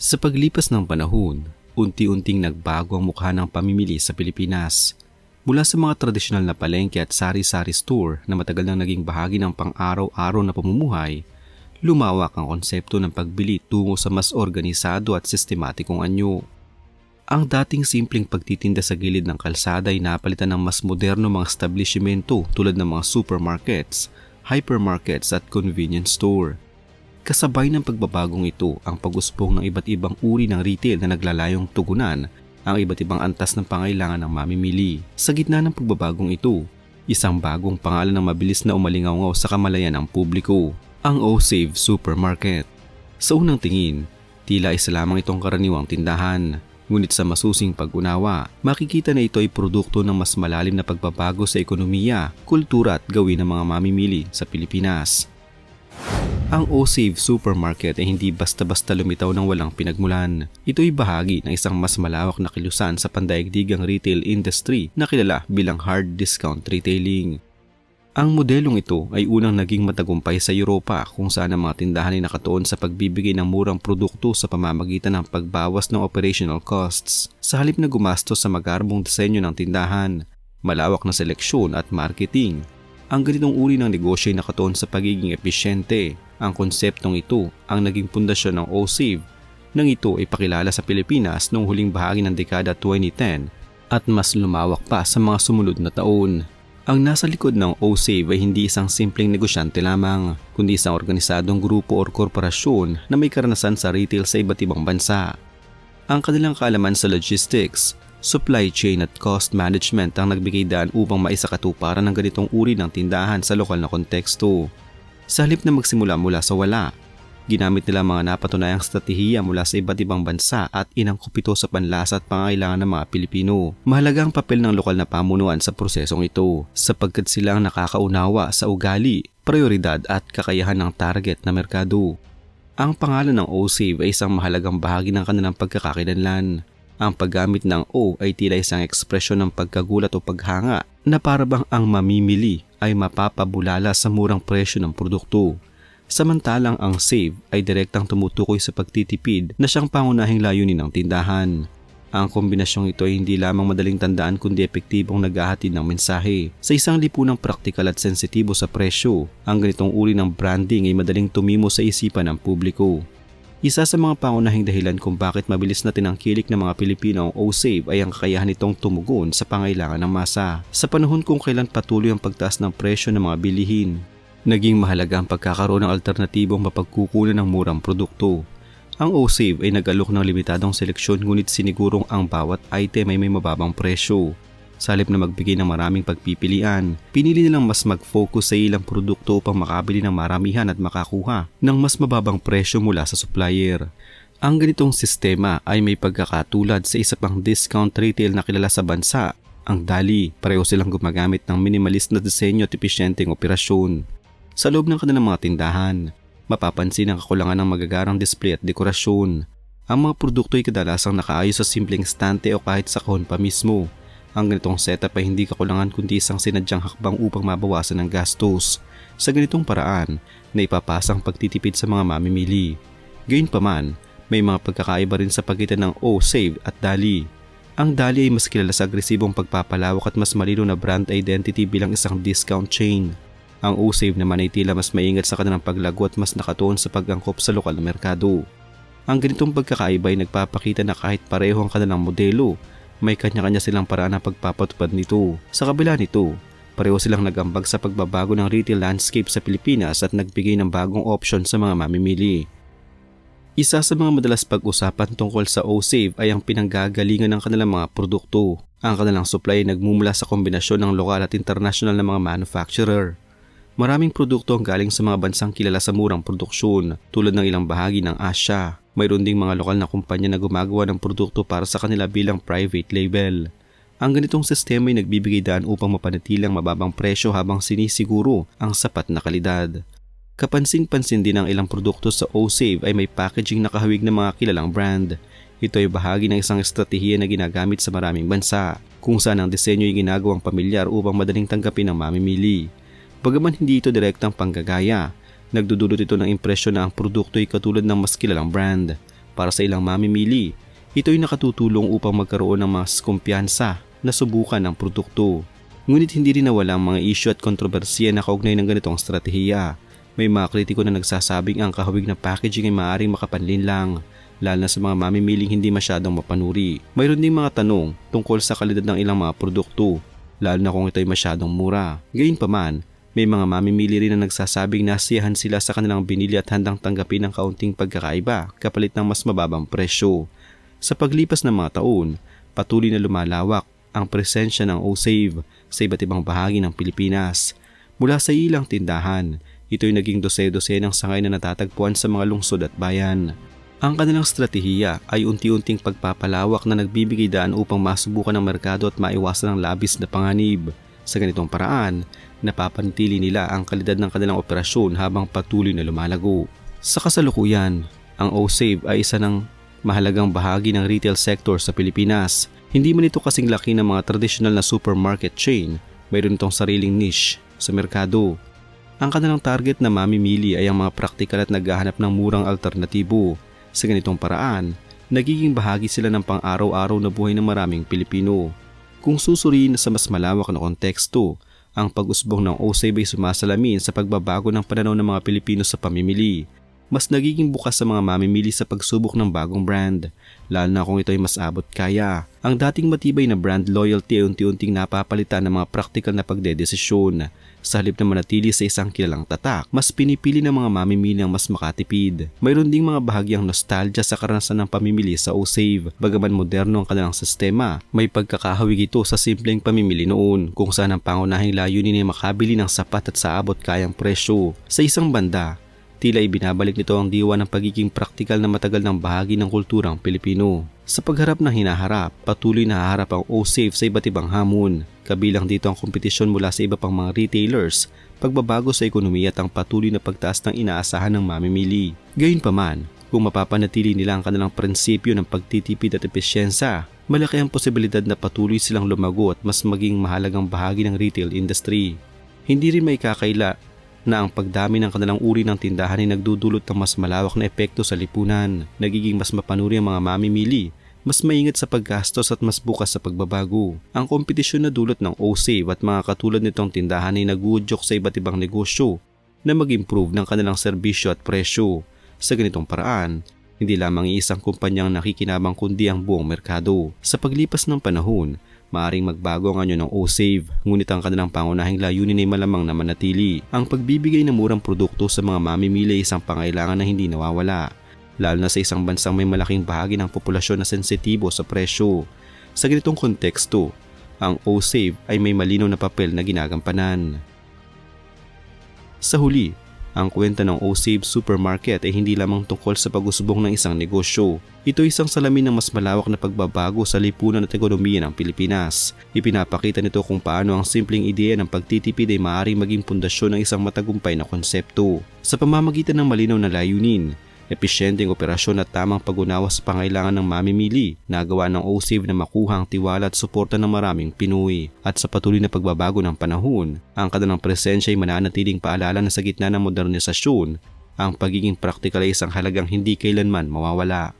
Sa paglipas ng panahon, unti-unting nagbago ang mukha ng pamimili sa Pilipinas. Mula sa mga tradisyonal na palengke at sari-sari store na matagal nang naging bahagi ng pang-araw-araw na pamumuhay, lumawak ang konsepto ng pagbili tungo sa mas organisado at sistematikong anyo. Ang dating simpleng pagtitinda sa gilid ng kalsada ay napalitan ng mas moderno mga establishmento tulad ng mga supermarkets, hypermarkets at convenience store. Kasabay ng pagbabagong ito ang pag-usbong ng iba't ibang uri ng retail na naglalayong tugunan ang iba't ibang antas ng pangailangan ng mamimili. Sa gitna ng pagbabagong ito, isang bagong pangalan ng mabilis na umalingaw sa kamalayan ng publiko, ang OSave Supermarket. Sa unang tingin, tila isa lamang itong karaniwang tindahan. Ngunit sa masusing pag-unawa, makikita na ito ay produkto ng mas malalim na pagbabago sa ekonomiya, kultura at gawin ng mga mamimili sa Pilipinas. Ang OSave Supermarket ay hindi basta-basta lumitaw ng walang pinagmulan. Ito ay bahagi ng isang mas malawak na kilusan sa pandaigdigang retail industry na kilala bilang hard discount retailing. Ang modelong ito ay unang naging matagumpay sa Europa kung saan ang mga tindahan ay nakatuon sa pagbibigay ng murang produkto sa pamamagitan ng pagbawas ng operational costs. Sa halip na gumastos sa magarbong disenyo ng tindahan, malawak na seleksyon at marketing, ang ganitong uri ng negosyo ay nakatuon sa pagiging episyente. Ang konseptong ito ang naging pundasyon ng OSave nang ito ay pakilala sa Pilipinas noong huling bahagi ng dekada 2010 at mas lumawak pa sa mga sumunod na taon. Ang nasa likod ng OSave ay hindi isang simpleng negosyante lamang, kundi isang organisadong grupo o korporasyon na may karanasan sa retail sa iba't ibang bansa. Ang kanilang kaalaman sa logistics, supply chain at cost management ang nagbigay daan upang maisakatuparan ng ganitong uri ng tindahan sa lokal na konteksto. Sa halip na magsimula mula sa wala, ginamit nila mga napatunayang estratehiya mula sa iba't ibang bansa at inangkop ito sa panlasa at pangailangan ng mga Pilipino. Mahalaga ang papel ng lokal na pamunuan sa prosesong ito sapagkat sila ang nakakaunawa sa ugali, prioridad at kakayahan ng target na merkado. Ang pangalan ng OSave ay isang mahalagang bahagi ng kanilang pagkakakilanlan. Ang paggamit ng O ay tila isang ekspresyon ng pagkagulat o paghanga na parabang ang mamimili ay mapapabulala sa murang presyo ng produkto. Samantalang ang save ay direktang tumutukoy sa pagtitipid na siyang pangunahing layunin ng tindahan. Ang kombinasyong ito ay hindi lamang madaling tandaan kundi epektibong naghahatid ng mensahe. Sa isang lipunang praktikal at sensitibo sa presyo, ang ganitong uri ng branding ay madaling tumimo sa isipan ng publiko. Isa sa mga pangunahing dahilan kung bakit mabilis na tinangkilik ng mga Pilipino ang OSave ay ang kakayahan nitong tumugon sa pangailangan ng masa. Sa panahon kung kailan patuloy ang pagtaas ng presyo ng mga bilihin, naging mahalaga ang pagkakaroon ng alternatibong mapagkukunan ng murang produkto. Ang OSave ay nag-alok ng limitadong seleksyon ngunit sinigurong ang bawat item ay may mababang presyo. Sa halip na magbigay ng maraming pagpipilian, pinili nilang mas mag-focus sa ilang produkto upang makabili ng maramihan at makakuha ng mas mababang presyo mula sa supplier. Ang ganitong sistema ay may pagkakatulad sa isa pang discount retail na kilala sa bansa, ang Dali. Pareho silang gumagamit ng minimalist na disenyo at episyenteng operasyon. Sa loob ng kanilang mga tindahan, mapapansin ang kakulangan ng magagarang display at dekorasyon. Ang mga produkto ay kadalasang nakaayos sa simpleng estante o kahit sa kahon pa mismo. Ang ganitong setup ay hindi kakulangan kundi isang sinadyang hakbang upang mabawasan ang gastos. Sa ganitong paraan, naipapasang pagtitipid sa mga mamimili. Gayunpaman, may mga pagkakaiba rin sa pagitan ng OSave at Dali. Ang Dali ay mas kilala sa agresibong pagpapalawak at mas malino na brand identity bilang isang discount chain. Ang OSave naman ay tila mas maingat sa kanilang paglago at mas nakatuon sa pag-angkop sa lokal na merkado. Ang ganitong pagkakaiba ay nagpapakita na kahit pareho ang kanilang modelo, may kanya-kanya silang paraan ng pagpapatupad nito. Sa kabila nito, pareho silang nagambag sa pagbabago ng retail landscape sa Pilipinas at nagbigay ng bagong option sa mga mamimili. Isa sa mga madalas pag-usapan tungkol sa OSave ay ang pinanggagalingan ng kanilang mga produkto. Ang kanilang supply ay nagmumula sa kombinasyon ng lokal at international na mga manufacturer. Maraming produkto ang galing sa mga bansang kilala sa murang produksyon tulad ng ilang bahagi ng Asya. Mayroon ding mga lokal na kumpanya na gumagawa ng produkto para sa kanila bilang private label. Ang ganitong sistema ay nagbibigay daan upang mapanatilang mababang presyo habang sinisiguro ang sapat na kalidad. Kapansin-pansin din ang ilang produkto sa OSave ay may packaging na kahawig ng mga kilalang brand. Ito ay bahagi ng isang estratehiya na ginagamit sa maraming bansa, kung saan ang disenyo ay ginagawang pamilyar upang madaling tanggapin ng mamimili. Bagaman hindi ito direktang panggagaya, nagdudulot ito ng impresyon na ang produkto ay katulad ng mas kilalang brand. Para sa ilang mamimili, ito'y nakatutulong upang magkaroon ng mas kumpiyansa na subukan ang produkto. Ngunit hindi rin nawala ang mga issue at kontrobersiya na kaugnay ng ganitong estratehiya. May mga kritiko na nagsasabing ang kahawig na packaging ay maaaring makapanlin lang, lalo na sa mga mamimiling hindi masyadong mapanuri. Mayroon ding mga tanong tungkol sa kalidad ng ilang mga produkto, lalo na kung ito'y masyadong mura. Gayunpaman, may mga mamimili rin na nagsasabing nasiyahan sila sa kanilang binili at handang tanggapin ang kaunting pagkakaiba kapalit ng mas mababang presyo. Sa paglipas ng mga taon, patuloy na lumalawak ang presensya ng O-Save sa iba't ibang bahagi ng Pilipinas. Mula sa ilang tindahan, ito'y naging dose-dose ng sangay na natatagpuan sa mga lungsod at bayan. Ang kanilang estratehiya ay unti-unting pagpapalawak na nagbibigay daan upang masubukan ang merkado at maiwasan ang labis na panganib. Sa ganitong paraan, napapanatili nila ang kalidad ng kanilang operasyon habang patuloy na lumalago. Sa kasalukuyan, ang O-Save ay isa ng mahalagang bahagi ng retail sector sa Pilipinas. Hindi man ito kasing laki ng mga tradisyonal na supermarket chain, mayroon itong sariling niche sa merkado. Ang kanilang target na mamimili ay ang mga praktikal at naghahanap ng murang alternatibo. Sa ganitong paraan, nagiging bahagi sila ng pang-araw-araw na buhay ng maraming Pilipino. Kung susuriin sa mas malawak na konteksto, ang pag-usbong ng O-Save ay sumasalamin sa pagbabago ng pananaw ng mga Pilipino sa pamimili. Mas nagiging bukas sa mga mamimili sa pagsubok ng bagong brand, lalo na kung ito ay mas abot kaya. Ang dating matibay na brand loyalty ay unti-unting napapalitan ng mga praktikal na pagdedesisyon. Sa halip na manatili sa isang kilalang tatak, mas pinipili ng mga mamimili ang mas makatipid. Mayroon ding mga bahagyang nostalgia sa karanasan ng pamimili sa O-Save. Bagaman moderno ang kanilang sistema, may pagkakahawig ito sa simpleng pamimili noon, kung saan ang pangunahing layunin ay makabili ng sapat at sa abot kayang presyo. Sa isang banda, tila ibinabalik nito ang diwa ng pagiging praktikal na matagal ng bahagi ng kulturang Pilipino. Sa pagharap ng hinaharap, patuloy na haharap ang O-Save sa iba't ibang hamon. Kabilang dito ang kompetisyon mula sa iba pang mga retailers, pagbabago sa ekonomiya at ang patuloy na pagtaas ng inaasahan ng mamimili. Gayunpaman, kung mapapanatili nila ang kanilang prinsipyo ng pagtitipid at epesyensya, malaki ang posibilidad na patuloy silang lumago at mas maging mahalagang bahagi ng retail industry. Hindi rin may kakaila na ang pagdami ng kanilang uri ng tindahan ay nagdudulot ng mas malawak na epekto sa lipunan. Nagiging mas mapanuri ang mga mamimili, mas maingat sa paggastos at mas bukas sa pagbabago. Ang kompetisyon na dulot ng O-Save at mga katulad nitong tindahan ay nagudyok sa iba't ibang negosyo na mag-improve ng kanilang serbisyo at presyo. Sa ganitong paraan, hindi lamang iisang kumpanyang nakikinabang kundi ang buong merkado. Sa paglipas ng panahon, maaring magbago ang anyo ng O-Save, ngunit ang kanilang pangunahing layunin ay malamang na manatili. Ang pagbibigay ng murang produkto sa mga mamimili ay isang pangailangan na hindi nawawala, lalo na sa isang bansang may malaking bahagi ng populasyon na sensitibo sa presyo. Sa ganitong konteksto, ang O-Save ay may malinaw na papel na ginagampanan. Sa huli, ang kwenta ng O-Save Supermarket ay hindi lamang tungkol sa pag-usbong ng isang negosyo. Ito ay isang salamin ng mas malawak na pagbabago sa lipunan at ekonomiya ng Pilipinas. Ipinapakita nito kung paano ang simpleng ideya ng pagtitipid ay maaaring maging pundasyon ng isang matagumpay na konsepto. Sa pamamagitan ng malinaw na layunin, episyenteng operasyon at tamang pag-unawa sa pangailangan ng mamimili, nagawa ng O-Save na makuha ang tiwala at suporta ng maraming Pinoy. At sa patuloy na pagbabago ng panahon, ang kanilang presensya ay mananatiling paalala na sa gitna ng modernisasyon, ang pagiging praktikal ay isang halagang hindi kailanman mawawala.